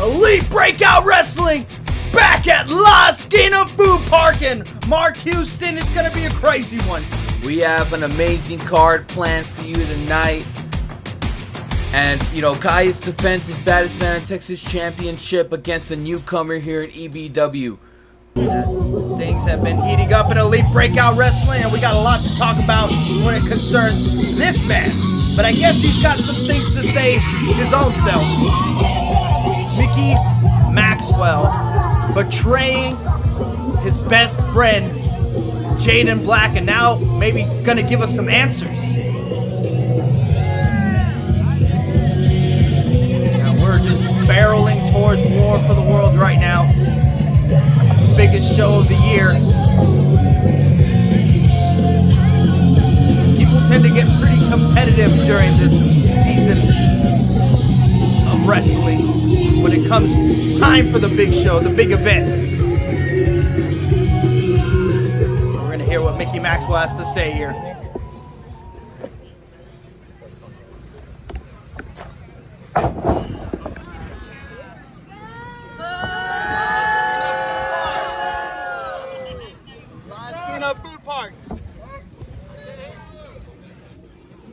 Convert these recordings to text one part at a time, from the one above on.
Elite Breakout Wrestling back at La Esquina Food Park in Mark, Houston. It's going to be a crazy one. We have an amazing card planned for you tonight. And, Kaius defends his Baddest Man in Texas Championship against a newcomer here at EBW. Things have been heating up in Elite Breakout Wrestling, and we got a lot to talk about when it concerns this man. But I guess he's got some things to say his own self. Mickey Maxwell betraying his best friend, Jaden Black, and now maybe gonna give us some answers. Now we're just barreling towards War for the World right now. Biggest show of the year. People tend to get pretty competitive during this season of wrestling when it comes time for the big show, the big event. We're gonna hear what Mickey Maxwell has to say here. Food Park.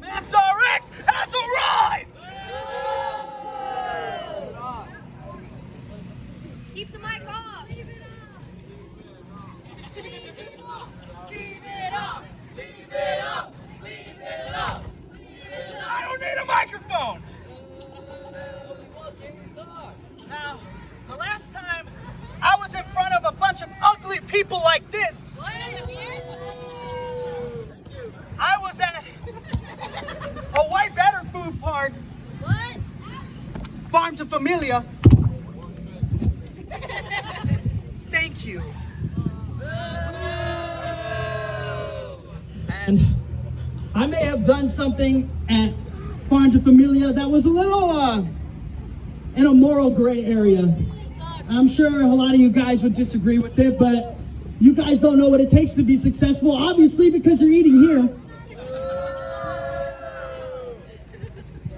Max RX has arrived! Keep the mic off! Leave it up! Leave it up! Leave it up! Leave it up! Leave it up! I don't need a microphone! Now, the last time I was in front of a bunch of ugly people like this, I was at a way better food park. What? Farm to Familia. Thank you. And I may have done something at Farm to Familia that was a little in a moral gray area. I'm sure a lot of you guys would disagree with it, but you guys don't know what it takes to be successful, obviously, because you're eating here.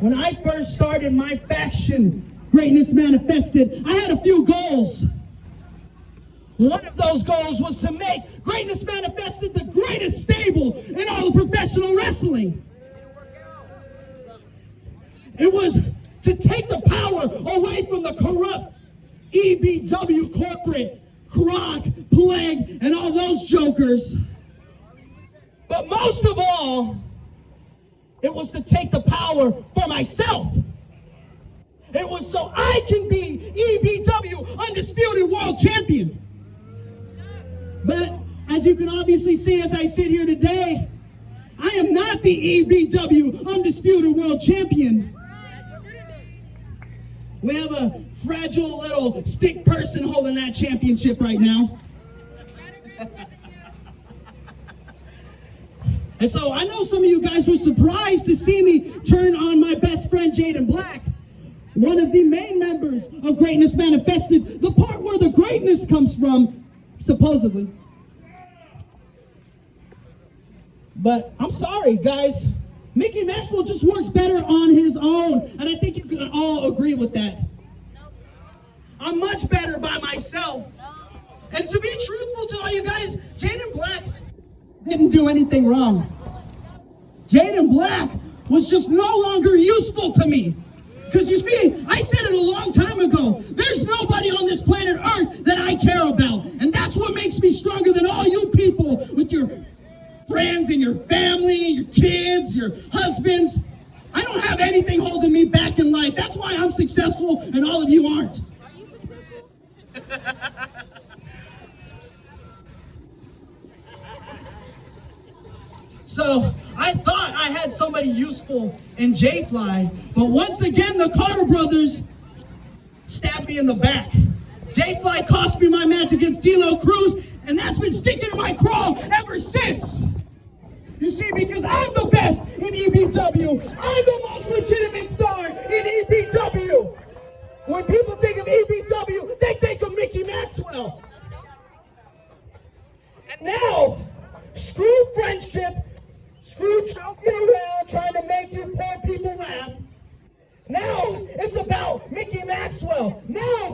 When I first started my faction, Greatness Manifested, I had a few goals. One of those goals was to make Greatness Manifested the greatest stable in all of professional wrestling. It was to take the power away from the corrupt EBW corporate, Croc, Plague, and all those jokers. But most of all, it was to take the power for myself. It was so I can be EBW Undisputed World Champion. But as you can obviously see as I sit here today, I am not the EBW Undisputed World Champion. We have a fragile little stick person holding that championship right now. And so I know some of you guys were surprised to see me turn on my best friend, Jaden Black, one of the main members of Greatness Manifested, the part where the greatness comes from, supposedly. But I'm sorry, guys. Mickey Maxwell just works better on his own, and I think you can all agree with that. Nope. I'm much better by myself. And to be truthful to all you guys, Jaden Black didn't do anything wrong. Jaden Black was just no longer useful to me. Because you see, I said it a long time ago, there's nobody on this planet Earth that I care about. And that's what makes me stronger than all you people with your friends and your family, your kids, your husbands. I don't have anything holding me back in life. That's why I'm successful and all of you aren't. Are you successful? So I thought I had somebody useful in J-Fly, but once again, the Carter brothers stabbed me in the back. J-Fly cost me my match against D'Lo Cruz, and that's been sticking to my craw ever since. You see, because I'm the best in EBW. I'm the most legitimate star in EBW. When people think of EBW, they think of Mickey Maxwell. And now, screw friendship, screw joking around, trying to make you poor people laugh. Now, it's about Mickey Maxwell. Now,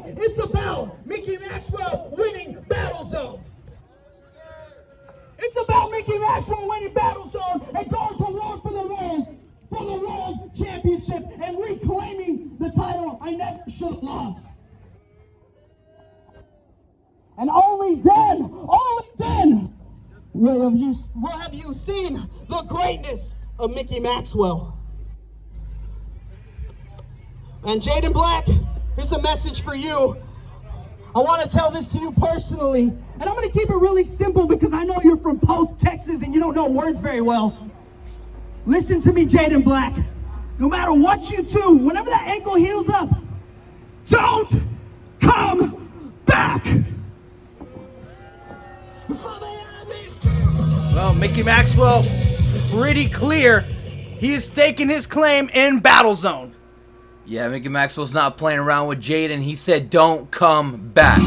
the title I never should have lost. And only then will have you seen the greatness of Mickey Maxwell. And Jaden Black, here's a message for you. I want to tell this to you personally, and I'm going to keep it really simple because I know you're from Post, Texas, and you don't know words very well. Listen to me, Jaden Black. No matter what you do, whenever that ankle heals up, don't come back. Well, Mickey Maxwell, pretty clear. He is staking his claim in Battle Zone. Yeah, Mickey Maxwell's not playing around with Jaden. He said, don't come back.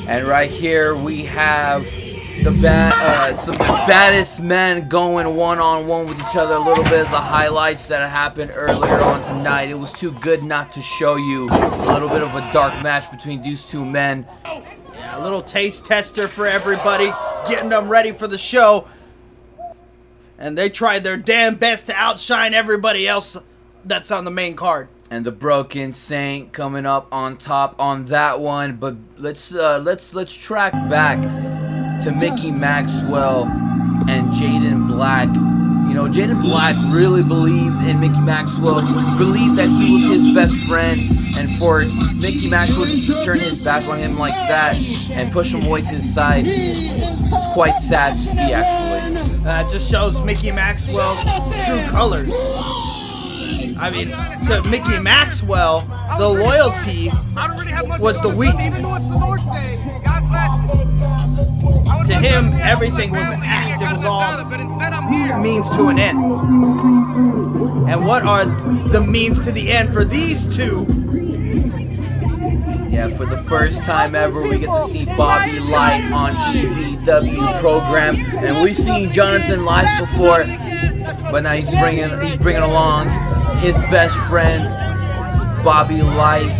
And right here we have some of the baddest men going one-on-one with each other. A little bit of the highlights that happened earlier on tonight. It was too good not to show you a little bit of a dark match between these two men. Yeah, a little taste tester for everybody, getting them ready for the show. And they tried their damn best to outshine everybody else that's on the main card. And the Broken Saint coming up on top on that one. But let's track back to Mickey Maxwell and Jaden Black. You know, Jaden Black really believed in Mickey Maxwell, believed that he was his best friend, and for Mickey Maxwell just to turn his back on him like that and push him away to his side, it's quite sad to see, actually. It just shows Mickey Maxwell's true colors. I mean, to Mickey Maxwell, the loyalty was the weakness. To him, everything was an act. It was all means to an end. And what are the means to the end for these two? Yeah, for the first time ever, we get to see Bobby Light on EBW program. And we've seen Jonathan live before, but now he's bringing along his best friend, Bobby Light.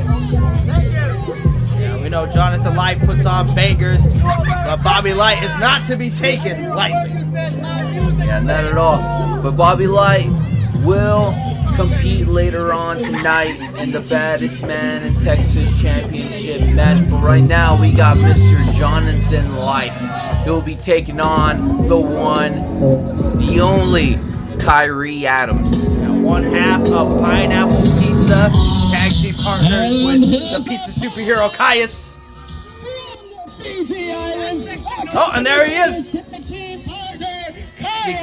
Yeah, we know Jonathan Light puts on bangers, but Bobby Light is not to be taken lightly. Yeah, not at all. But Bobby Light will compete later on tonight in the Baddest Man in Texas Championship match. But right now, we got Mr. Jonathan Light. He'll be taking on the one, the only, Kyrie Adams. One half of Pineapple Pizza, tag team partners with the pizza superhero Kaius. Oh, and there he is, the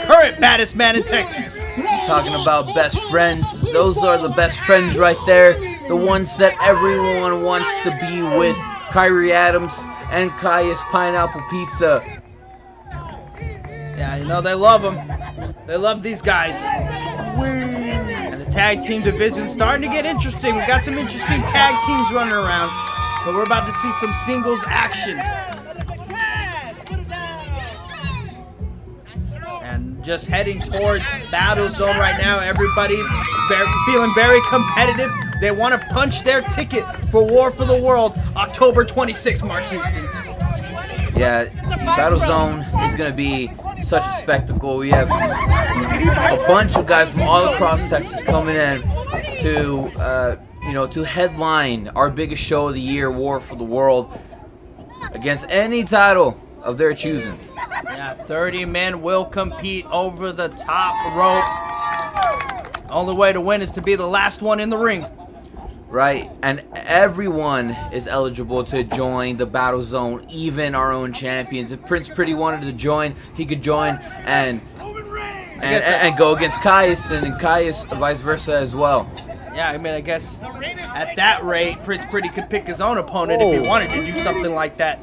current baddest man in Texas. Talking about best friends, those are the best friends right there, the ones that everyone wants to be with. Kyrie Adams and Kaius Pineapple Pizza. Yeah, you know, they love them. They love these guys. And the tag team division starting to get interesting. We got some interesting tag teams running around, but we're about to see some singles action. And just heading towards Battle Zone right now. Everybody's feeling very competitive. They want to punch their ticket for War for the World, October 26th, Mark Houston. Yeah, Battle Zone is going to be such a spectacle. We have a bunch of guys from all across Texas coming in to, to headline our biggest show of the year, War for the World, against any title of their choosing. Yeah, 30 men will compete over the top rope. Only way to win is to be the last one in the ring. Right, and everyone is eligible to join the Battle Zone, even our own champions. If Prince Pretty wanted to join, he could join and go against Kaius, and Kaius vice versa as well. Yeah, I mean, I guess at that rate, Prince Pretty could pick his own opponent if he wanted to do something like that.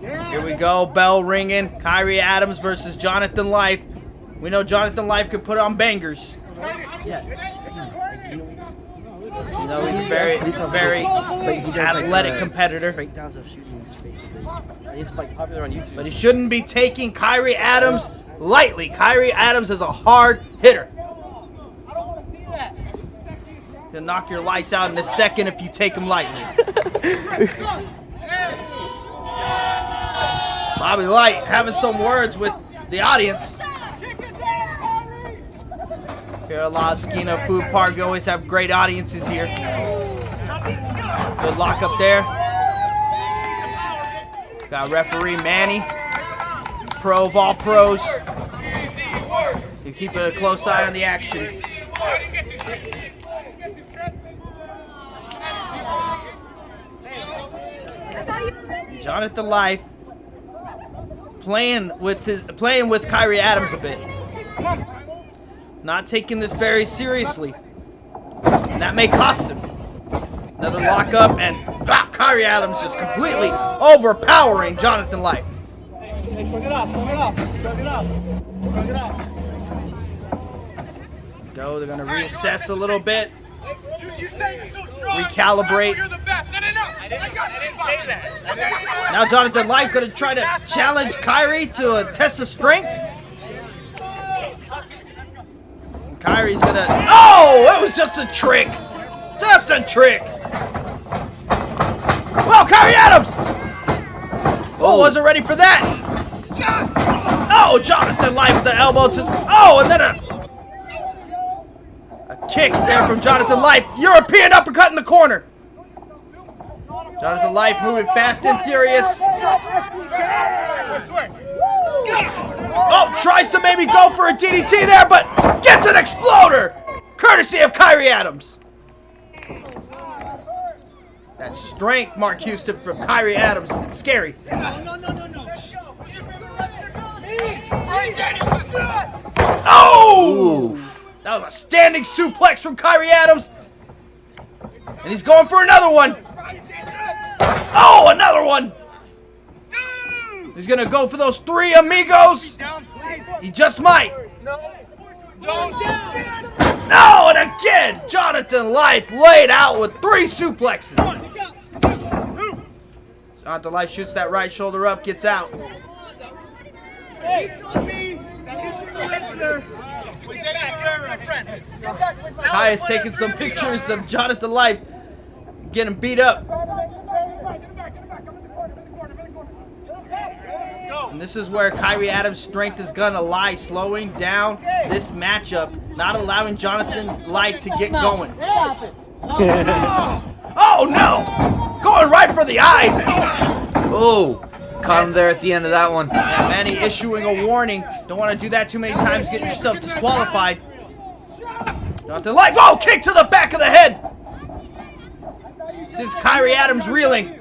Here we go, bell ringing. Kyrie Adams versus Jonathan Life. We know Jonathan Life can put on bangers. You know, he's a very athletic competitor. But he shouldn't be taking Kyrie Adams lightly. Kyrie Adams is a hard hitter. He'll knock your lights out in a second if you take him lightly. Bobby Light having some words with the audience. Here at La Esquina Food Park, we always have great audiences here. Good lock up there. Got referee Manny, pro of all pros. You're keeping a close eye on the action. Jonathan Life playing with Kyrie Adams a bit. Not taking this very seriously. And that may cost him. Another lockup, and Kyrie Adams just completely overpowering Jonathan Life. Go, they're going to reassess a little bit. Recalibrate. I didn't say that. Now Jonathan Life going to try to challenge Kyrie to a test of strength. And Kyrie's going to... Oh, it was just a trick. Just a trick. Well, Kyrie Adams. Oh, wasn't ready for that. Oh, Jonathan Life with the elbow to... Oh, and then a kick there from Jonathan Life. European uppercut in the corner. Jonathan Life moving fast and furious. Oh, tries to maybe go for a DDT there, but gets an exploder. Courtesy of Kyrie Adams. That strength, Mark Houston, from Kyrie Adams. It's scary. Oh! Oof. That was a standing suplex from Kyrie Adams. And he's going for another one. Oh, another one. He's going to go for those three amigos. He just might. No, and again, Jonathan Life laid out with three suplexes. Jonathan Life shoots that right shoulder up, gets out. Kaius taking some pictures of Jonathan Life getting beat up. And this is where Kyrie Adams' strength is going to lie, slowing down this matchup, not allowing Jonathan Life to get going. Oh, no! Going right for the eyes. Oh, caught him there at the end of that one. And Manny issuing a warning. Don't want to do that too many times, get yourself disqualified. Jonathan Life, oh, kick to the back of the head. Since Kyrie Adams reeling.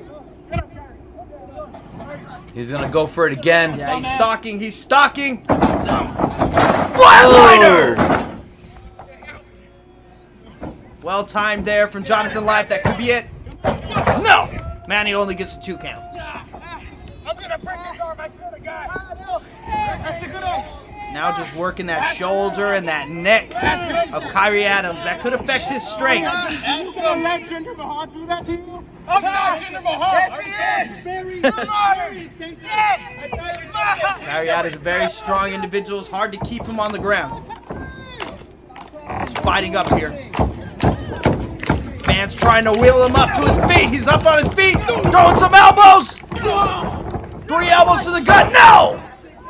He's gonna go for it again. Yeah, he's stalking. Flatliner! Well timed there from Jonathan Life. That could be it. No! Manny only gets a 2 count. I'm gonna break his arm, I swear to God. That's the good one. Now just working that shoulder and that neck of Kyrie Adams. That could affect his strength. Are you gonna let Jinder Mahal do that to you? I'm not Jinder Mahal. Yes, he is. Kyrie Adams is a very strong individual. It's hard to keep him on the ground. He's fighting up here. Man's trying to wheel him up to his feet. He's up on his feet, throwing some elbows. 3 elbows to the gut. No!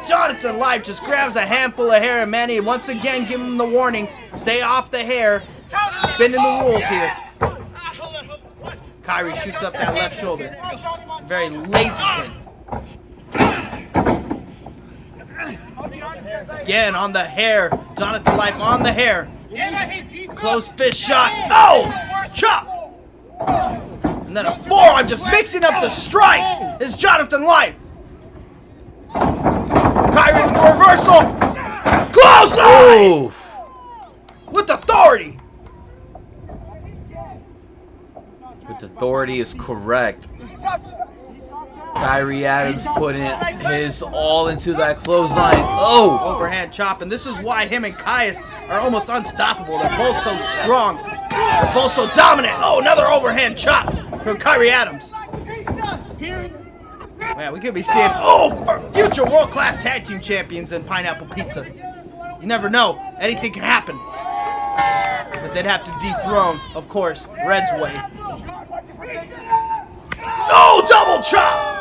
Jonathan Life just grabs a handful of hair, and Manny once again giving him the warning. Stay off the hair. He's bending the rules here. Kyrie shoots up that left shoulder. Very lazy pin. Again on the hair. Jonathan Life on the hair. Close fist shot. Oh! Chop! And then a forearm, just mixing up the strikes is Jonathan Life. Kyrie with the reversal. Close eye! Oof. With authority. With authority is correct. Kyrie Adams putting his all into that clothesline. Oh! Overhand chop, and this is why him and Kaius are almost unstoppable. They're both so strong. They're both so dominant. Oh, another overhand chop from Kyrie Adams. Man, we could be seeing, future world-class tag team champions in Pineapple Pizza. You never know. Anything can happen. But they'd have to dethrone, of course, Red's way. No, double chop!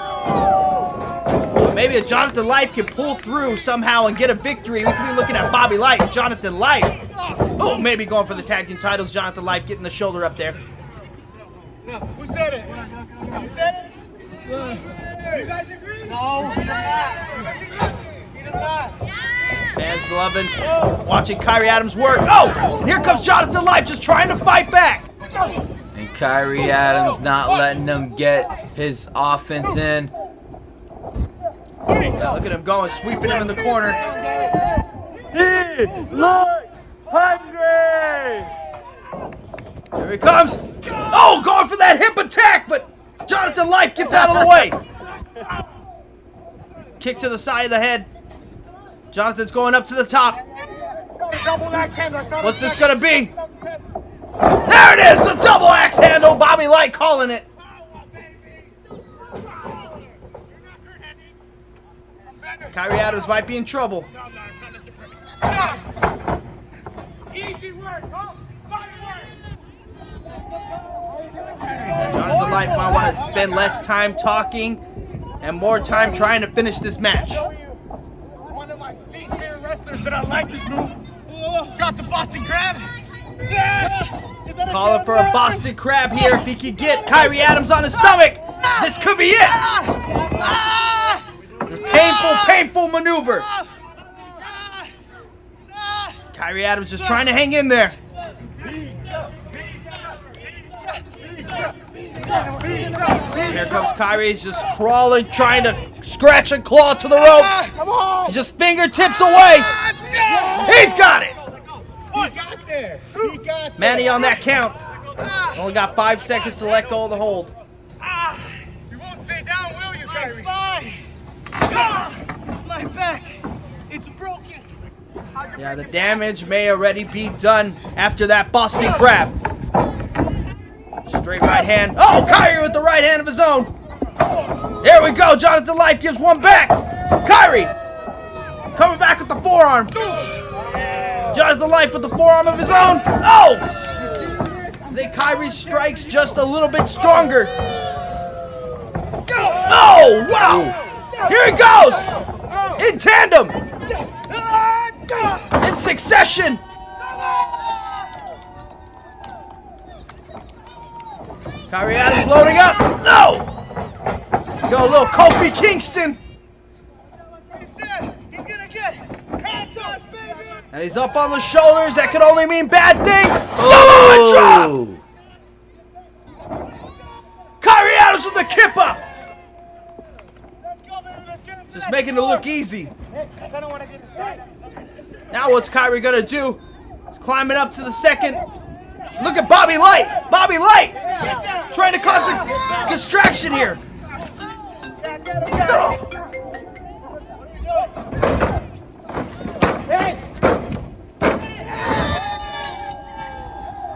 Maybe if Jonathan Life can pull through somehow and get a victory, we could be looking at Bobby Light and Jonathan Life. Oh, maybe going for the tag team titles. Jonathan Life getting the shoulder up there. Who said it? Who said it? You guys agree? No, he does not. He does not. Fans loving watching Kyrie Adams work. Oh, and here comes Jonathan Life just trying to fight back. And Kyrie Adams not letting them get his offense in. Yeah, look at him going, sweeping him in the corner. He looks hungry. Here he comes. Oh, going for that hip attack, but Jonathan Life gets out of the way. Kick to the side of the head. Jonathan's going up to the top. What's this gonna be? There it is, the double axe handle. Bobby Light calling it. Kyrie Adams might be in trouble. Easy work, huh? Body Jonathan Light might want to spend less time talking and more time trying to finish this match. One of my least favorite wrestlers, but I like his move. He's got the Boston Crab. Calling for a Boston Crab here. If he could get Kyrie Adams on his stomach, this could be it. Painful, painful maneuver. Kyrie Adams just trying to hang in there. Here comes Kyrie. He's just crawling, trying to scratch and claw to the ropes. He's just fingertips away. He's got it. He got there. He got there. Manny on that count. Only got 5 seconds to let go of the hold. You won't stay down, will you, Kyrie? My spine. My back. It's broken. Yeah, the damage may already be done after that Boston Crab. Straight right hand. Oh, Kyrie with the right hand of his own. There we go. Jonathan Life gives one back. Kyrie coming back with the forearm. Jonathan Life with the forearm of his own. Oh! I think Kyrie strikes just a little bit stronger. Oh, wow! Here he goes! In tandem! In succession! Kyrie Adams loading up. No! Go a little Kofi Kingston. He's gonna get hand toss, baby. And he's up on the shoulders. That could only mean bad things. Samoa drop! Kyrie Adams with the kip up. Let's go, baby. Let's get him. Just making it look easy. I don't want to get inside. Now what's Kyrie gonna do? He's climbing up to the second. Look at Bobby Light. Bobby Light trying to cause a distraction here.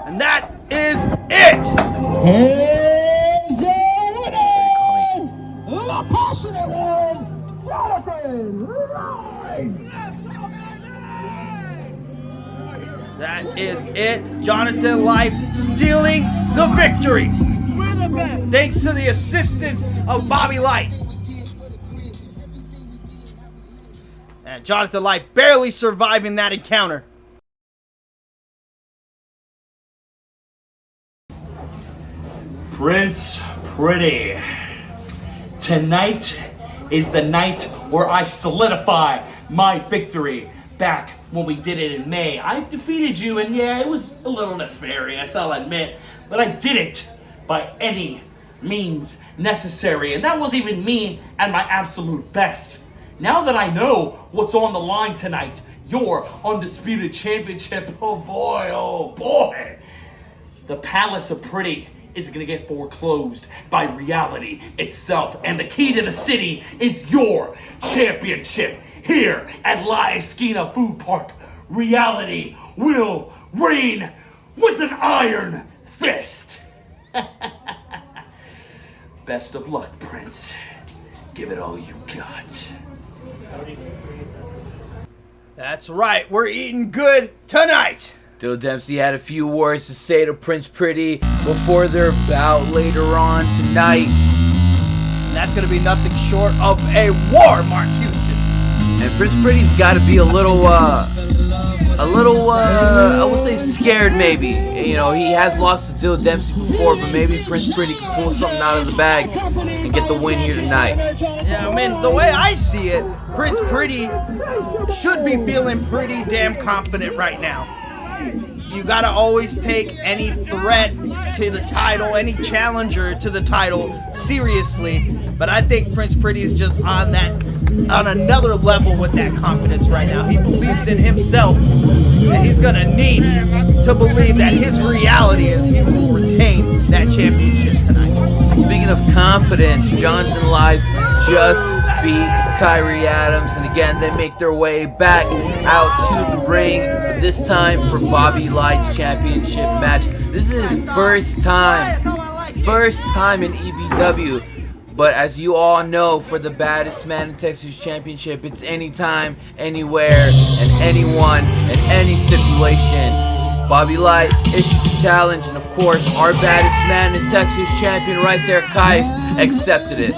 And that is it. Here's your winner, the passionate one, Jonathan Life. That is it. Jonathan Life stealing the victory. We're the best. Thanks to the assistance of Bobby Light. And Jonathan Life barely surviving that encounter. Prince Pretty. Tonight is the night where I solidify my victory. Back when we did it in May, I defeated you, and yeah, it was a little nefarious, I'll admit, but I did it by any means necessary, and that was even me at my absolute best. Now that I know what's on the line tonight, your undisputed championship, oh boy, the Palace of Pretty is gonna get foreclosed by reality itself, and the key to the city is your championship. Here at La Esquina Food Park, reality will reign with an iron fist. Best of luck, Prince. Give it all you got. That's right. We're eating good tonight. Still, Dempsey had a few words to say to Prince Pretty before their bout later on tonight. And that's going to be nothing short of a war, Mark Houston. And Prince Pretty's got to be a little a little, I would say scared maybe. You know, he has lost to Dempsey before, but maybe Prince Pretty can pull something out of the bag and get the win here tonight. Yeah, I mean, the way I see it, Prince Pretty should be feeling pretty damn confident right now. You gotta always take any threat to the title, any challenger to the title seriously. But I think Prince Pretty is just on another level with that confidence right now. He believes in himself, and he's gonna need to believe that his reality is he will retain that championship tonight. Speaking of confidence, Jonathan Life just beat Kyrie Adams, and again they make their way back out to the ring, but this time for Bobby Light's championship match. This is his first time in EBW, but as you all know, for the baddest man in Texas championship, it's anytime, anywhere, and anyone, and any stipulation. Bobby Light issued the challenge, and of course, our baddest man in Texas champion right there, Kaius, accepted it.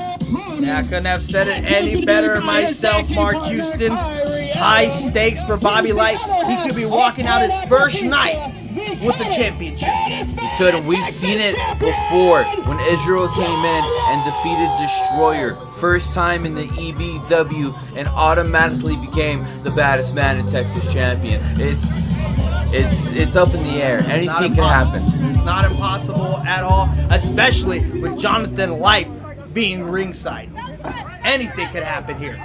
Yeah, I couldn't have said it any better myself, Mark Houston. High stakes for Bobby Light. He could be walking out his first night with the championship. He could, and we've seen it before when Israel came in and defeated Destroyer. First time in the EBW and automatically became the baddest man in Texas champion. It's up in the air. Anything can happen. It's not impossible at all, especially with Jonathan Life being ringside. Anything could happen here.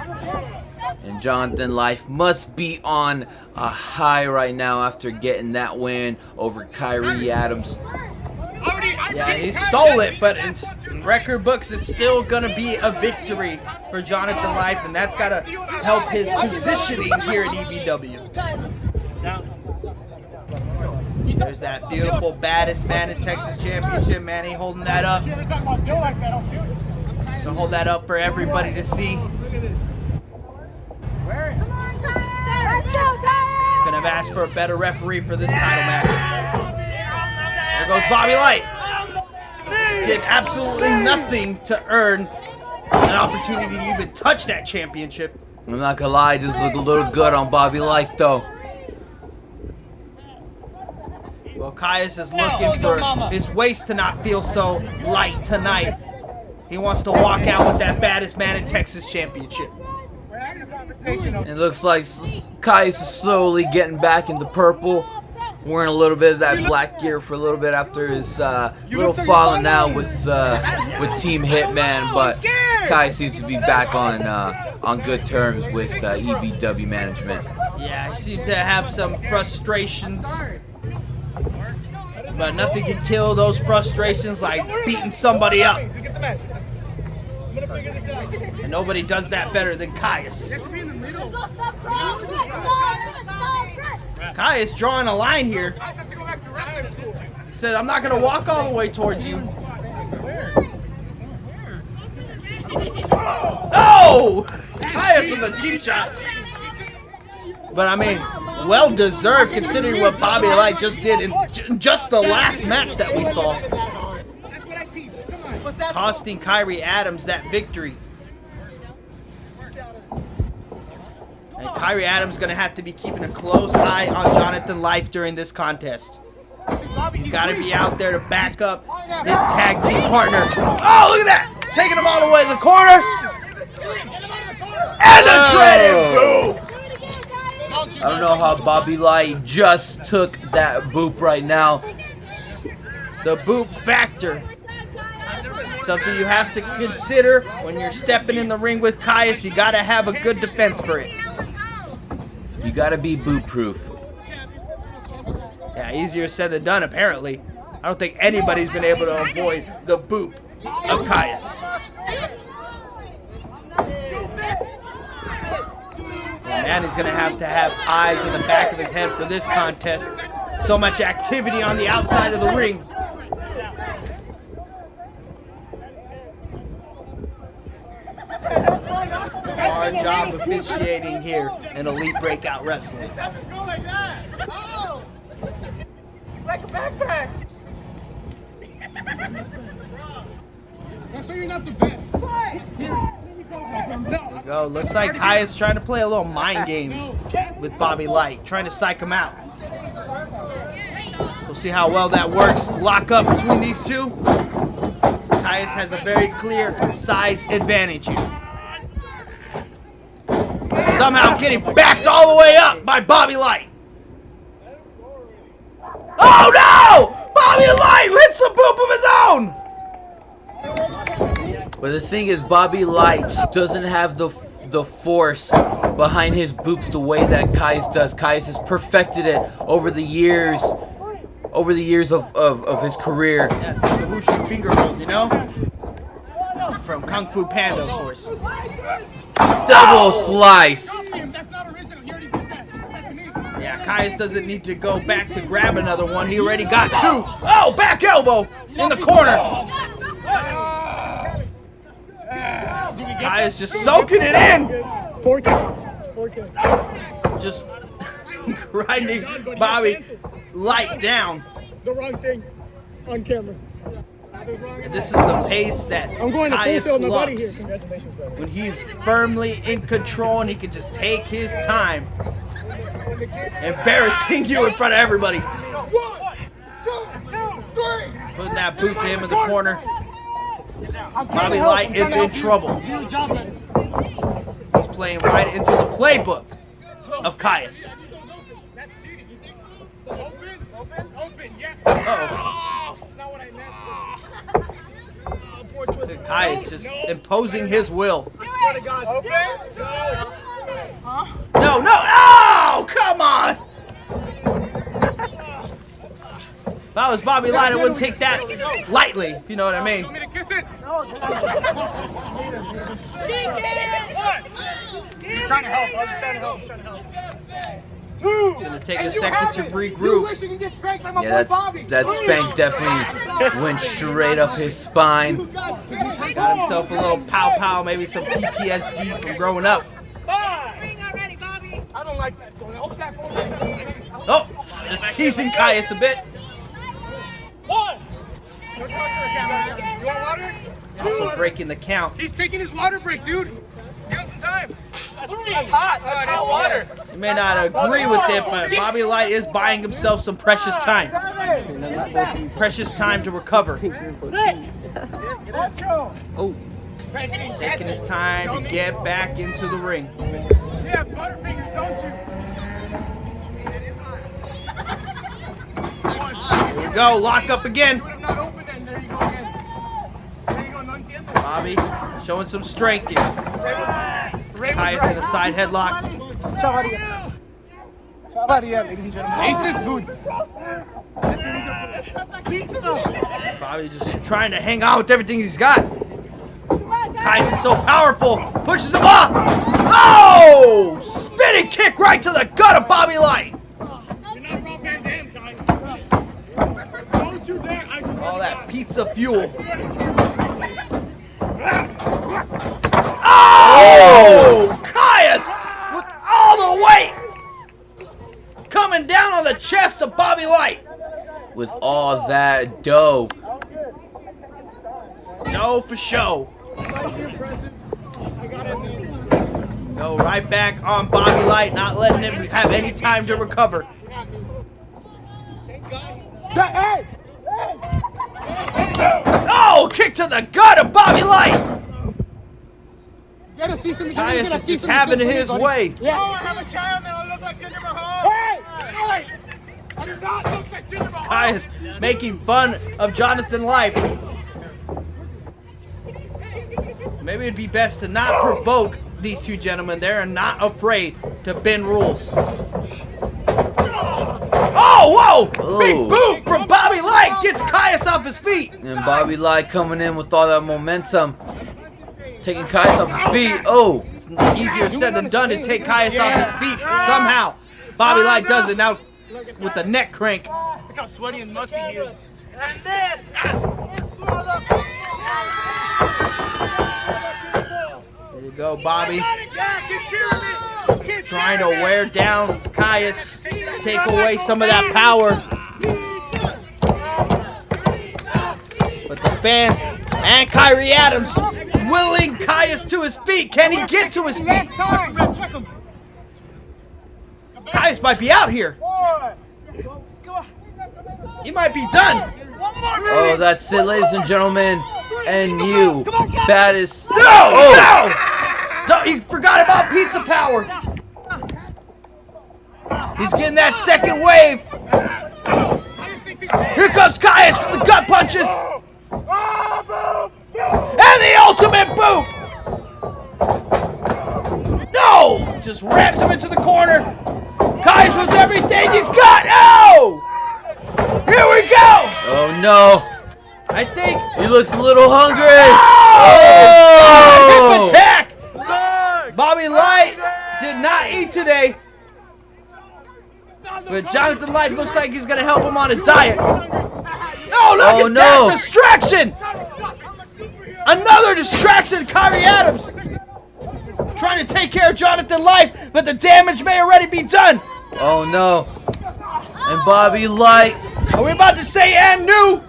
And Jonathan Life must be on a high right now after getting that win over Kyrie Adams. Yeah, he stole it, but in record books, it's still gonna be a victory for Jonathan Life, and that's gotta help his positioning here at EBW. There's that beautiful baddest man in Texas championship, Manny holding that up. Gonna hold that up for everybody to see. Couldn't have asked for a better referee for this title match. There goes Bobby Light. Did absolutely nothing to earn an opportunity to even touch that championship. I'm not gonna lie, this looked a little good on Bobby Light though. Well, Kaius is looking for his waist to not feel so light tonight. He wants to walk out with that baddest man in Texas championship. It looks like Kaius is slowly getting back into purple, wearing a little bit of that black gear for a little bit after his little falling out with Team Hitman, but Kaius seems to be back on good terms with EBW management. Yeah, he seems to have some frustrations, but nothing can kill those frustrations like beating somebody up. And nobody does that better than Kaius. Kaius drawing a line here. He said, I'm not going to walk all the way towards you. Oh! Kaius with a cheap shot. But I mean, well deserved considering what Bobby Light just did in just the last match that we saw. Costing Kyrie Adams that victory. And Kyrie Adams going to have to be keeping a close eye on Jonathan Life during this contest. He's got to be out there to back up his tag team partner. Oh, look at that! Taking him all the way to the corner. And a dreaded boop! I don't know how Bobby Light just took that boop right now. The boop factor. Something you have to consider when you're stepping in the ring with Kaius. You got to have a good defense for it. You got to be boop proof. Yeah, easier said than done, apparently. I don't think anybody's been able to avoid the boop of Kaius. And he's going to have eyes in the back of his head for this contest. So much activity on the outside of the ring. Hard job officiating here in Elite Breakout Wrestling. Go like that. Oh! Like a backpack. So you're not the best. No, Go. Looks like Kaius trying to play a little mind games with Bobby Light, trying to psych him out. We'll see how well that works. Lock up between these two. Kaius has a very clear size advantage here. But somehow getting backed all the way up by Bobby Light. Oh no! Bobby Light hits the boop of his own! But the thing is, Bobby Light just doesn't have the force behind his boops the way that Kaius does. Kaius has perfected it over the years of his career. Yeah, it's like the whooshy finger hold, you know? From Kung Fu Panda, of course. Double slice. That's not original. He already did that. That's me. Yeah, Kaius doesn't need to go back to grab another one. He already got two. Oh, back elbow in the corner. Kaius just soaking it in. 4K. Just grinding Bobby Light down. The wrong thing on camera. And this is the pace that I'm going to Kaius full my body here. loves. Congratulations, brother. When he's firmly in control and he can just take his time. Embarrassing you in front of everybody. 1, 2, 3. Putting that boot to him in the corner. Bobby Light is in trouble. He's playing right into the playbook of Kaius. That's cheating. You think so? Open, yeah. Uh-oh. That's not what I meant. Poor twist. Kaius just imposing his will. I swear to God. Open. No, no, oh, come on! If I was Bobby Light, I wouldn't take that lightly, if you know what I mean. Want me to kiss it? He's trying to help. I was just trying to help. It's gonna take a second to regroup. Yeah, that spank definitely went straight up his spine. Got himself a little pow-pow, maybe some PTSD from growing up. Ring already, Bobby. I don't like that phone. Hold that phone. Oh, just teasing Kaius a bit. 1. Don't talk to the camera. You want water? Also breaking the count. He's taking his water break, dude. Give him some time. That's hot. That's hot water. You may not agree with it, but Bobby Light is buying himself some precious time. Precious time to recover. 6. Oh, taking his time to get back into the ring. You have butterfingers, don't you? Here we go, lock up again. Put him not open, and there you go again. There you go, no entiendo. Bobby showing some strength here. Kaius in a side headlock. Chavaria, ladies and gentlemen. Aces boots. Bobby just trying to hang on with everything he's got. Kaius is so powerful. Pushes him off. Oh! Spinning kick right to the gut of Bobby Light. You're not Rob Van Dam, guys. Don't you dare. I swear All to that God. pizza fuel. I swear to God. Oh! Kaius with all the weight coming down on the chest of Bobby Light. With all that dough. No, for show. Go right back on Bobby Light, not letting him have any time to recover. Oh, kick to the gut of Bobby Light. You gotta see some. Kaius is just having his way. Yeah. Oh, I have a child that will look like Jinder Mahal. Hey! I do not look like Jinder Mahal. Kaius making fun of Jonathan Life. Maybe it'd be best to not provoke these two gentlemen. They're not afraid to bend rules. Oh, whoa! Ooh. Big boot from Bobby Light gets Kaius off his feet. And Bobby Light coming in with all that momentum. Taking Kaius off his feet. Oh! It's easier said than done to take Kaius off his feet. Somehow, Bobby Light does it now with the neck crank. Look how sweaty and musty he is. And this. There you go, Bobby. Trying to wear down Kaius, take away some of that power. But the fans and Kyrie Adams willing Kaius to his feet. Can he get to his feet? Ref, check him. Kaius might be out here. He might be done. Oh, that's it, ladies and gentlemen. And you, baddest. No! He forgot about pizza power. He's getting that second wave. Here comes Kaius with the gut punches. And the ultimate boop. No! Just rams him into the corner. Kaius with everything he's got. Oh! Here we go. Oh no. I think. He looks a little hungry. Oh! Hip attack. Bobby Light did not eat today. But Jonathan Light looks like he's going to help him on his diet. No, look at that distraction. Another distraction, Kyrie Adams. Trying to take care of Jonathan Light, but the damage may already be done. Oh no. And Bobby Light. Are we about to say and new?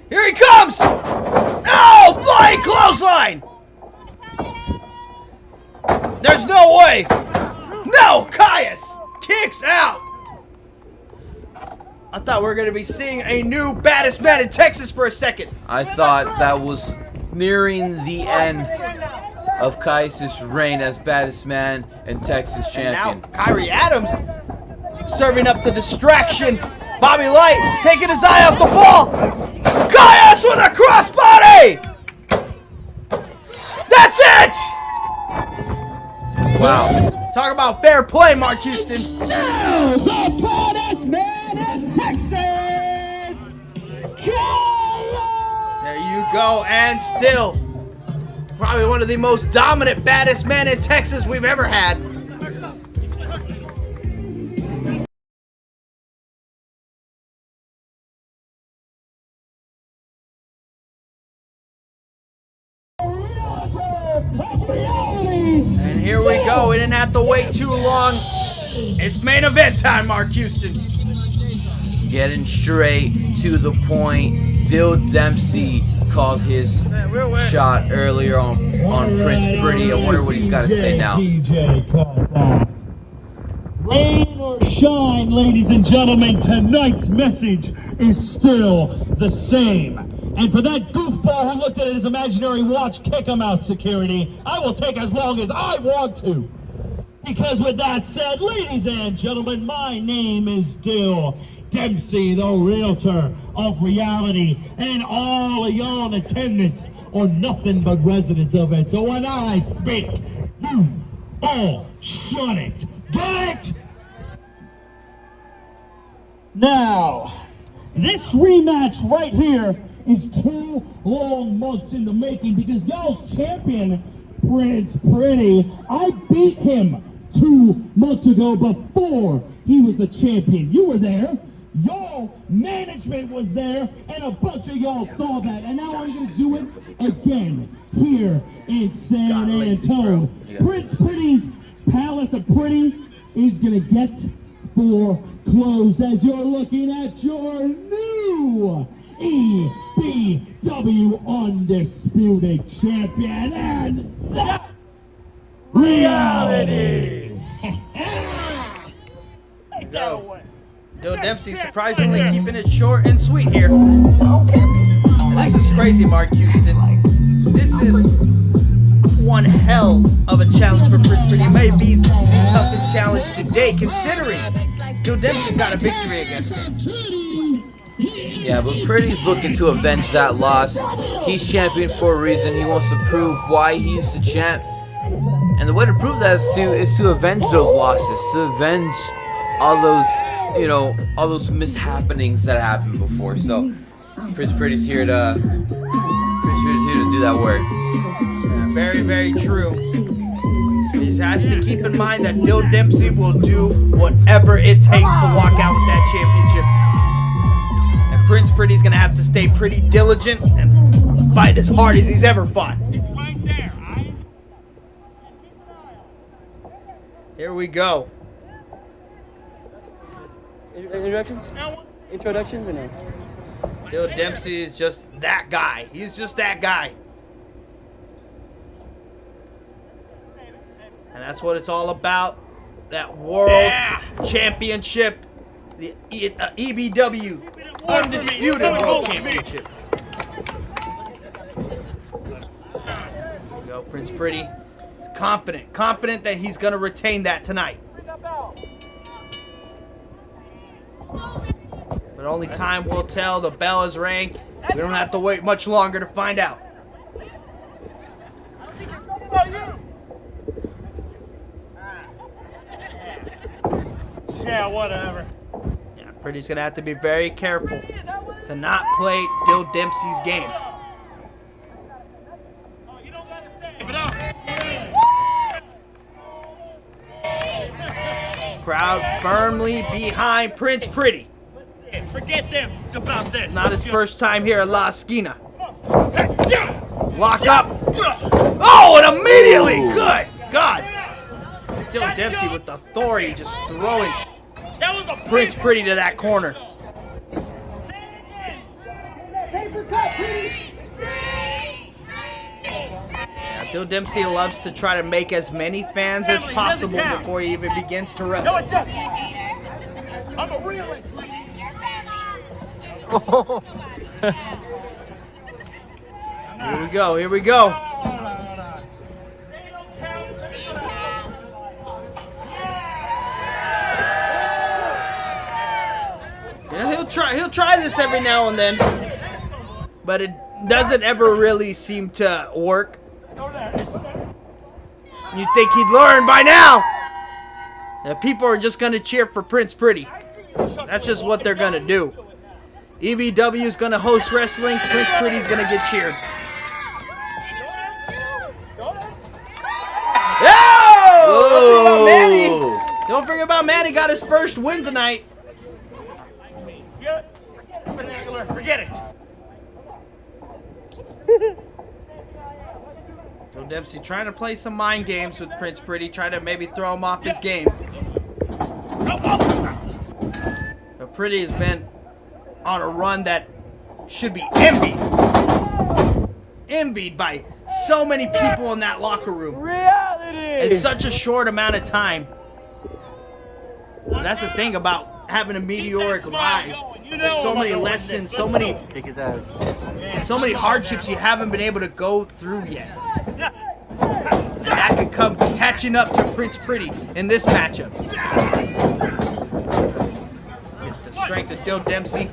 Here he comes. Oh, flying clothesline. There's no way. No, Kaius kicks out. I thought we were going to be seeing a new baddest man in Texas for a second. I thought that was nearing the end of Kaius' reign as baddest man and Texas champion. Now, Kyrie Adams serving up the distraction. Bobby Light taking his eye off the ball. Kaius with a crossbody. That's it. Wow. Talk about fair play, Mark Houston. The baddest man in Texas, Kyrie! There you go, and still, probably one of the most dominant, baddest men in Texas we've ever had. And here we go. We didn't have to wait too long. It's main event time, Mark Houston. Getting straight to the point. Dempsey called his shot earlier on Prince Pretty. I wonder what he's got to say now. Rain or shine, ladies and gentlemen, tonight's message is still the same. And for that goofball who looked at his imaginary watch, kick him out, security. I will take as long as I want to. Because with that said, ladies and gentlemen, my name is still Dempsey, the realtor of reality, and all of y'all in attendance are nothing but residents of it. So when I speak, you all shut it. Get it? Now, this rematch right here is 2 long months in the making because y'all's champion, Prince Pretty, I beat him 2 months ago before he was the champion. You were there. Y'all management was there, and a bunch of y'all saw that. And now I'm going to do it again here in San Antonio. Prince Pretty's Palace of Pretty is going to get foreclosed as you're looking at your new EBW Undisputed Champion, and that's reality. Go. Dempsey surprisingly keeping it short and sweet here. This is crazy, Mark Houston. This is one hell of a challenge for Prince Pretty. It may be the toughest challenge today, considering Dempsey's got a victory against him. Yeah, but Pretty's looking to avenge that loss. He's champion for a reason. He wants to prove why he's the champ. And the way to prove that is to avenge those losses, to avenge all those, all those mishappenings that happened before. So Prince Pretty's here to do that work. Yeah, very, very true. He just has to keep in mind that Phil Dempsey will do whatever it takes to walk out with that championship. And Prince Pretty's gonna have to stay pretty diligent and fight as hard as he's ever fought. Here we go. Introductions? Introductions or no? Bill Dempsey is just that guy. He's just that guy. And that's what it's all about. That world championship. The EBW undisputed world championship. There we go, Prince Pretty. He's confident that he's going to retain that tonight. But only time will tell. The bell is rang. We don't have to wait much longer to find out. Yeah, whatever. Yeah, Pretty's going to have to be very careful to not play Dill Dempsey's game. Crowd firmly behind Prince Pretty. Forget them. It's about this. Not his first time here at La Esquina. Lock up. Oh, and immediately. Good God. Dill Dempsey with authority just throwing Prince Pretty to that corner. Yeah, Dill Dempsey loves to try to make as many fans as possible before he even begins to wrestle. I'm a realist. Here we go, here we go. Yeah, he'll try this every now and then, but it doesn't ever really seem to work. You'd think he'd learn by now. And people are just gonna cheer for Prince Pretty. That's just what they're gonna do. EBW is gonna host wrestling. Prince Pretty's gonna get cheered. Oh! Manny! Don't forget about Manny. Got his first win tonight. Forget it. Dill Dempsey trying to play some mind games with Prince Pretty, trying to maybe throw him off his game. But Pretty has been on a run that should be envied. Envied by so many people in that locker room. Reality! In such a short amount of time. And that's the thing about having a meteoric rise. There's so many lessons, so many hardships you haven't been able to go through yet. And that could come catching up to Prince Pretty in this matchup. Get the strength of Dill Dempsey.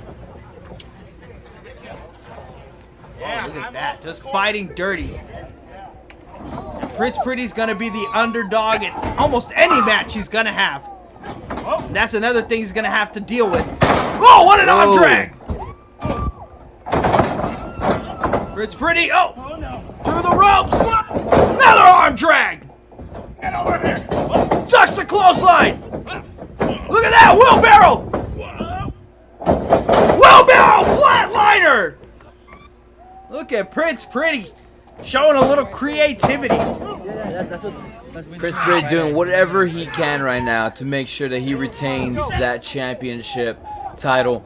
Oh, look at that. Just fighting dirty. And Prince Pretty's going to be the underdog in almost any match he's going to have. And that's another thing he's going to have to deal with. Oh, what an arm drag! Prince Pretty, through the ropes! Another arm drag! Get over here. Ducks the clothesline! Look at that, wheelbarrow! Wheelbarrow flatliner! Look at Prince Pretty showing a little creativity. Prince Pretty doing whatever he can right now to make sure that he retains that championship title.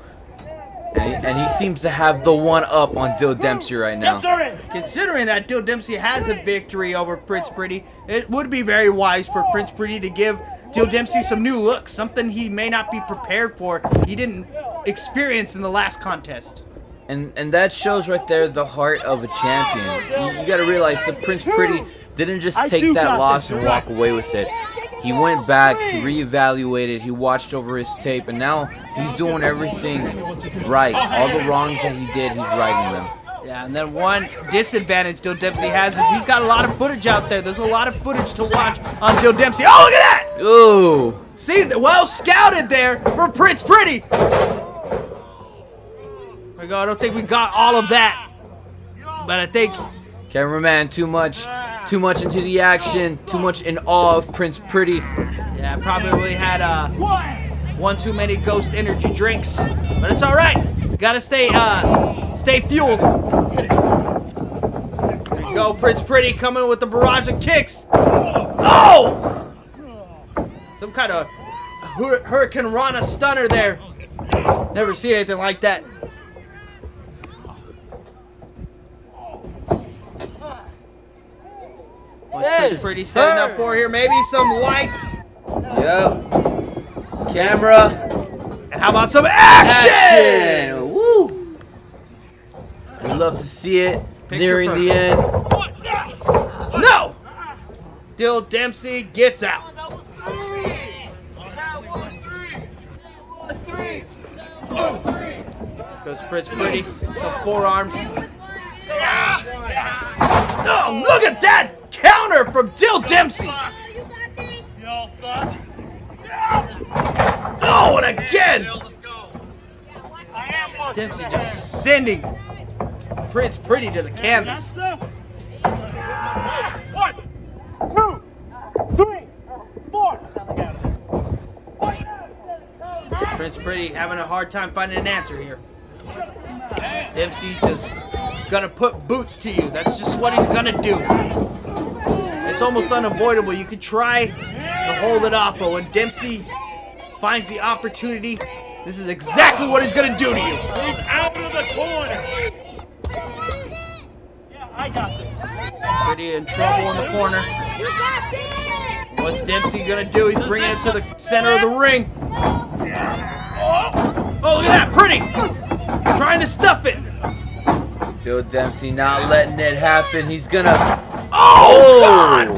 And he seems to have the one up on Dill Dempsey right now. Considering that Dill Dempsey has a victory over Prince Pretty, it would be very wise for Prince Pretty to give Dill Dempsey some new looks, something he may not be prepared for, he didn't experience in the last contest. And that shows right there the heart of a champion. You got to realize that Prince Pretty didn't just take that loss and walk away with it. He went back, he reevaluated, he watched over his tape, and now he's doing everything right. All the wrongs that he did, he's righting them. Yeah, and then one disadvantage Dill Dempsey has is he's got a lot of footage out there. There's a lot of footage to watch on Dill Dempsey. Oh, look at that! Ooh. See, well scouted there for Prince Pretty. I don't think we got all of that, but I think Cameraman, too much into the action, too much in awe of Prince Pretty. yeah, probably had one too many Ghost energy drinks, but it's all right. Gotta stay fueled. There you go, Prince Pretty coming with the barrage of kicks. Oh! Some kind of Hurricane Rana stunner there. Never seen anything like that. What's Prince Pretty setting up for here? Maybe some lights. Yep. Camera. And how about some action? Woo! We love to see it. Nearing the end. No! Still Dempsey gets out. Goes Prince Pretty. Some forearms. No! Look at that counter from Dill Dempsey. Oh, and again! Dempsey just sending Prince Pretty to the canvas. 1, 2, 3, 4. Prince Pretty having a hard time finding an answer here. Dempsey just gonna put boots to you. That's just what he's gonna do. It's almost unavoidable. You could try to hold it off, but when Dempsey finds the opportunity, this is exactly what he's gonna do to you. He's out of the corner. Yeah, I got this. Pretty in trouble in the corner. What's Dempsey gonna do? He's bringing it to the center of the ring. Oh, look at that, Pretty! Trying to stuff it. Dill Dempsey not letting it happen. He's gonna. Oh, God!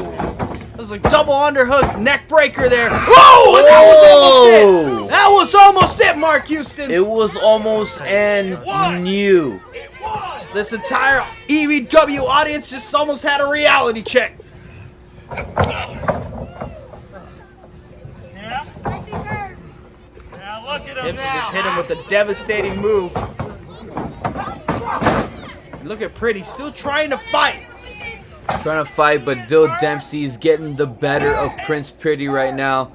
That was a double underhook neck breaker there. Whoa! And that was almost it. That was almost it, Mark Houston. It was almost and new. This entire EBW audience just almost had a reality check. Yeah, look at him Dempsey now. just hit him with a devastating move. Look at Pretty, still trying to fight. Trying to fight, but Dill Dempsey is getting the better of Prince Pretty right now.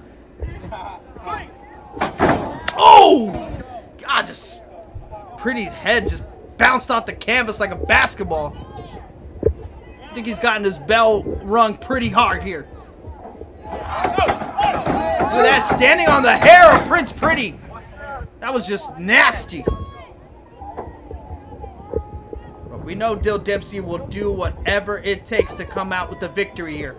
Oh! God, just Pretty's head just bounced off the canvas like a basketball. I think he's gotten his bell rung pretty hard here. Look at that, standing on the hair of Prince Pretty. That was just nasty. But we know Dill Dempsey will do whatever it takes to come out with the victory here.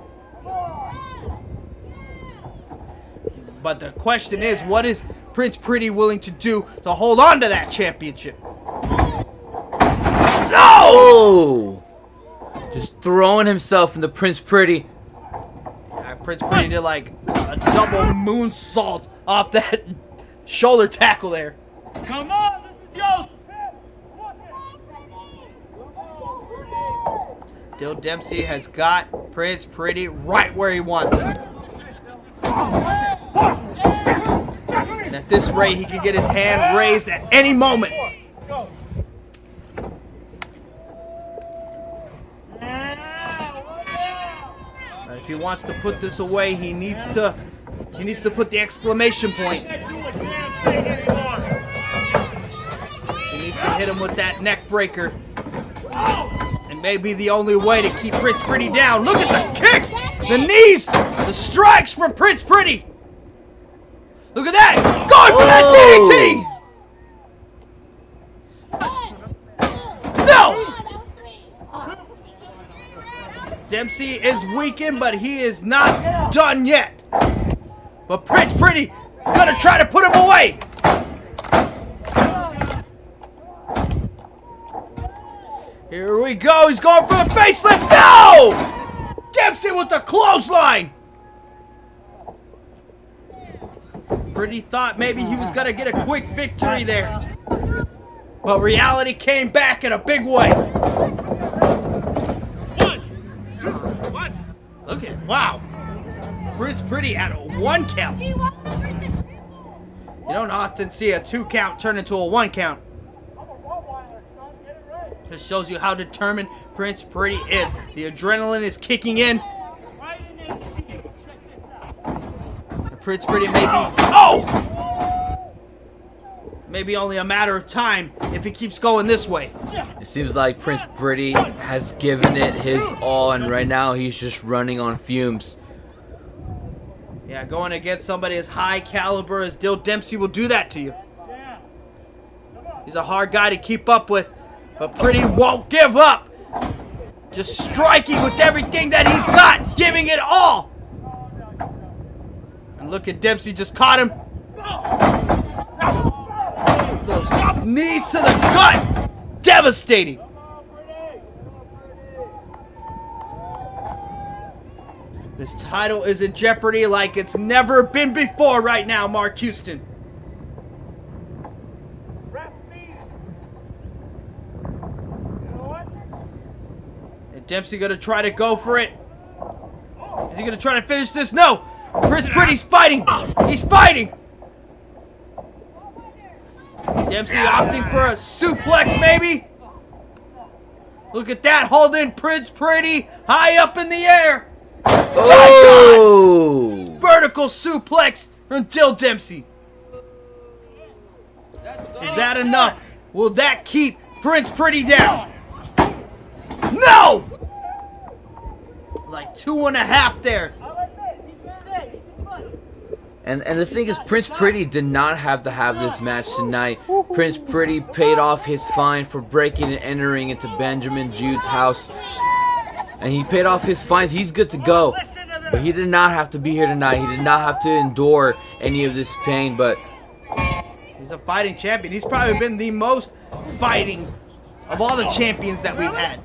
But the question is, what is Prince Pretty willing to do to hold on to that championship? No! Oh! Just throwing himself into Prince Pretty. Prince Pretty did like a double moonsault off that shoulder tackle there. Come on, this is yours. Dill Dempsey has got Prince Pretty right where he wants him. And at this rate, he could get his hand raised at any moment. But if he wants to put this away, he needs to put the exclamation point. He needs to hit him with that neck breaker. And maybe the only way to keep Prince Pretty down. Look at the kicks, the knees, the strikes from Prince Pretty. Look at that, going for that DDT. No! Dempsey is weakened, but he is not done yet. But Prince Pretty gonna try to put him away. Here we go. He's going for a facelift. No! Dempsey with the clothesline. Pretty thought maybe he was gonna get a quick victory there. But reality came back in a big way. Look at, wow. Prince Pretty at a 1 count. You don't often see a 2 count turn into a 1 count. This shows you how determined Prince Pretty is. The adrenaline is kicking in. And Prince Pretty may be, maybe only a matter of time if he keeps going this way. It seems like Prince Pretty has given it his all, and right now he's just running on fumes. Yeah, going against somebody as high caliber as Dill Dempsey will do that to you. He's a hard guy to keep up with, but Pretty won't give up. Just striking with everything that he's got, giving it all. And look at Dempsey, just caught him. Those knees to the gut. Devastating. This title is in jeopardy like it's never been before right now, Mark Houston. And Dempsey gonna try to go for it. Is he gonna try to finish this? No! Prince Pretty's fighting! He's fighting! Dempsey opting for a suplex, maybe? Look at that, holding Prince Pretty high up in the air! Oh! Vertical suplex from Dempsey. Is that enough? Will that keep Prince Pretty down? No! Like 2.5 there. And the thing is, Prince Pretty did not have to have this match tonight. Prince Pretty paid off his fine for breaking and entering into Benjamin Jude's house. And he paid off his fines. He's good to go. But he did not have to be here tonight. He did not have to endure any of this pain. But he's a fighting champion. He's probably been the most fighting of all the champions that we've had.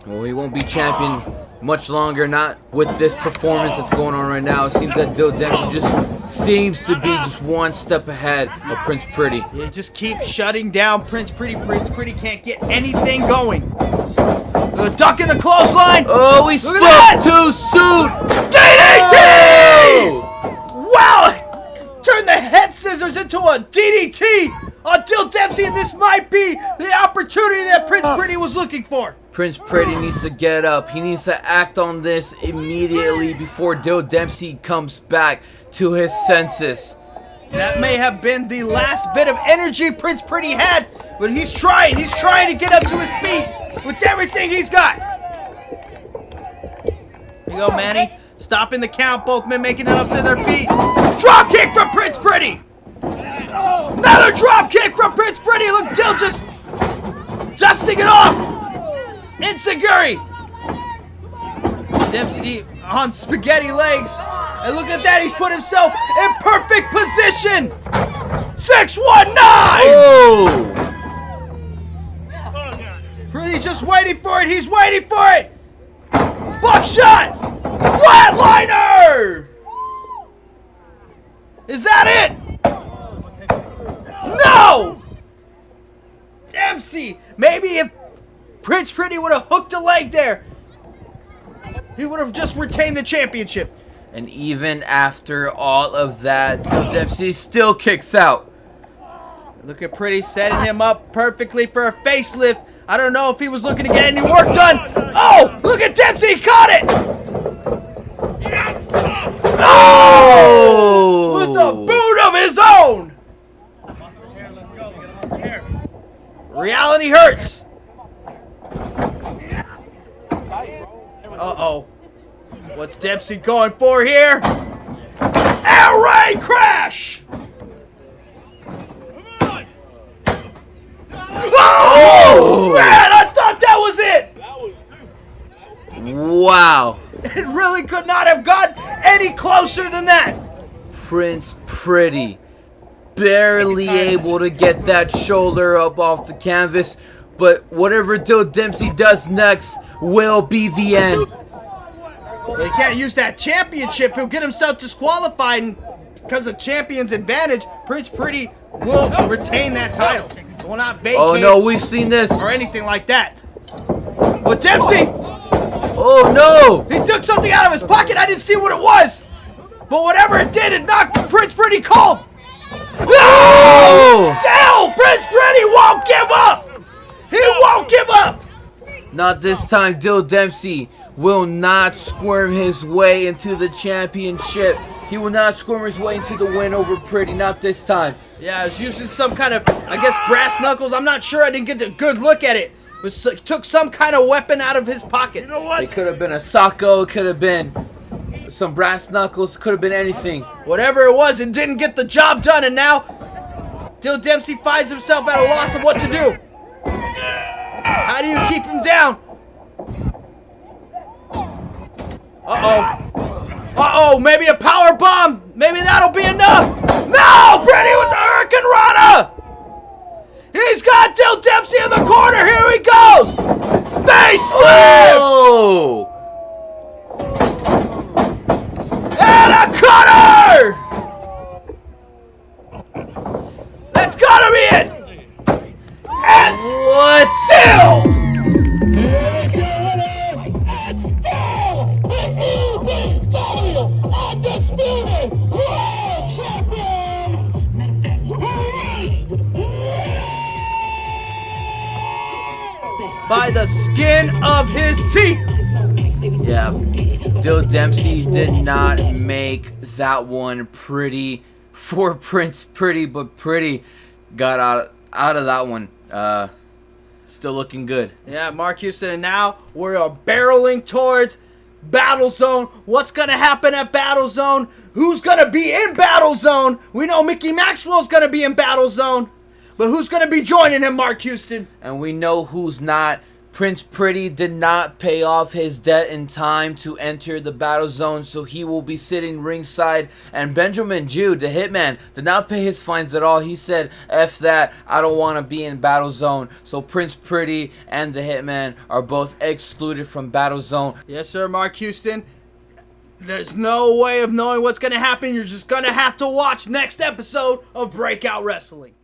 well, he won't be champion much longer. Not with this performance that's going on right now. It seems that Dempsey just seems to be just one step ahead of Prince Pretty. Yeah, just keep shutting down Prince Pretty. Prince Pretty can't get anything going. The duck in the clothesline. Oh, we spoke too soon. DDT! Wow! Turn the head scissors into a DDT on Dempsey, and this might be the opportunity that Prince Pretty was looking for. Prince Pretty needs to get up. He needs to act on this immediately before Dempsey comes back to his senses. That may have been the last bit of energy Prince Pretty had, but he's trying. He's trying to get up to his feet with everything he's got. Here you go, Manny. Stopping the count. Both men making it up to their feet. Drop kick from Prince Pretty. Another drop kick from Prince Pretty. Look, Dill just dusting it off. Enziguri. Dempsey on spaghetti legs. And look at that. He's put himself in perfect position. 619. Oh! Pretty's just waiting for it. He's waiting for it. Buckshot. Flatliner. Is that it? No. Dempsey. Maybe if Prince Pretty would have hooked a leg there, he would have just retained the championship. And even after all of that, Dempsey still kicks out. Look at Pretty setting him up perfectly for a facelift. I don't know if he was looking to get any work done. Oh, look at Dempsey, he caught it. Oh! With the boot of his own. Reality hurts. Uh-oh. What's Dempsey going for here? Air Raid crash! Oh! Man, I thought that was it! Wow. It really could not have gotten any closer than that. Prince Pretty barely able to get that shoulder up off the canvas, but whatever Dempsey does next will be the end. But he can't use that championship. He'll get himself disqualified, and because of champion's advantage, Prince Pretty will retain that title. He will not vacate. Oh no, we've seen this. Or anything like that. But Dempsey! Oh no! He took something out of his pocket. I didn't see what it was. But whatever it did, it knocked Prince Pretty cold. No! Still, Prince Pretty won't give up. He won't give up. Not this time. Dempsey will not squirm his way into the championship. He will not squirm his way into the win over Pretty. Not this time. Yeah, I was using some kind of, I guess, brass knuckles. I'm not sure. I didn't get a good look at it. But took some kind of weapon out of his pocket. You know what? It could have been a socko. It could have been some brass knuckles. It could have been anything. Whatever it was, it didn't get the job done. And now, Dempsey finds himself at a loss of what to do. How do you keep him down? Uh-oh, maybe a power bomb. Maybe that'll be enough. No, Pretty with the Hurricane Rana. He's got Till Dempsey in the corner. Here he goes. Face lift. Oh! And a cutter. That's gotta be it. And What? still. Here's your winner, and still the EBW Undisputed World Champion, By the skin of his teeth. Yeah, Till Dempsey did not make that one pretty for Prince Pretty, but Pretty got out of that one. Still looking good. Yeah, Mark Houston, and now we're barreling towards Battle Zone. What's going to happen at Battle Zone? Who's going to be in Battle Zone? We know Mickey Maxwell's going to be in Battle Zone. But who's going to be joining him, Mark Houston? And we know who's not. Prince Pretty did not pay off his debt in time to enter the Battle Zone, so he will be sitting ringside. And Benjamin Jude, the Hitman, did not pay his fines at all. He said, F that, I don't want to be in Battle Zone. So Prince Pretty and the Hitman are both excluded from Battle Zone. Yes, sir, Mark Houston. There's no way of knowing what's going to happen. You're just going to have to watch next episode of Breakout Wrestling.